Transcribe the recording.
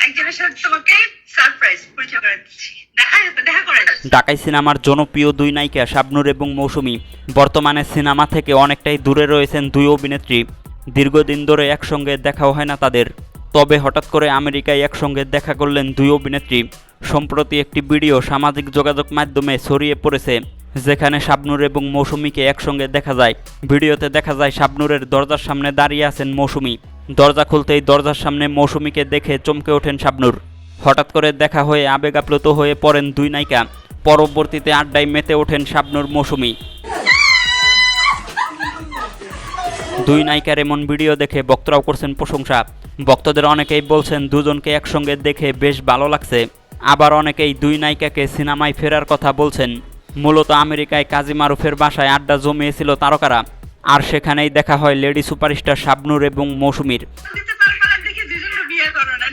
একজনের সাথে তোমাকে সারপ্রাইজ পরিচয় করে দিচ্ছি। দেখা করে যাচ্ছে। ঢাকাই সিনেমার জনপ্রিয় দুই নায়িকা শাবনূর এবং মৌসুমী বর্তমানে সিনেমা থেকে অনেকটাই দূরে রয়েছেন দুই অভিনেত্রী। দীর্ঘদিন ধরে একসঙ্গে দেখাও হয় না তাদের। তবে হঠাৎ করে আমেরিকায় একসঙ্গে দেখা করলেন দুই অভিনেত্রী। সম্প্রতি একটি ভিডিও সামাজিক যোগাযোগ মাধ্যমে ছড়িয়ে পড়েছে, যেখানে শাবনূর এবং মৌসুমীকে একসঙ্গে দেখা যায়। ভিডিওতে দেখা যায় শাবনূরের দরজার সামনে দাঁড়িয়ে আছেন মৌসুমী। দরজা খুলতেই দরজার সামনে মৌসুমীকে দেখে চমকে ওঠেন শাবনূর। হঠাৎ করে দেখা হয়ে আবেগ আপ্লুত হয়ে পড়েন দুই নায়িকা। পরবর্তীতে আড্ডায় মেতে ওঠেন শাবনূর মৌসুমী। দুই নায়িকার এমন ভিডিও দেখে ভক্তরাও করছেন প্রশংসা। ভক্তদের অনেকেই বলছেন দুজনকে একসঙ্গে দেখে বেশ ভালো লাগছে। আবার অনেকেই দুই নায়িকাকে সিনেমায় ফেরার কথা বলছেন। মূলত আমেরিকায় কাজী মারুফের বাসায় আড্ডা জমিয়েছিল তারকারা, আর সেখানেই দেখা হয় লেডি সুপারস্টার শাবনূর এবং মৌসুমীর। দেখে দুজনকে বিয়ে করো না।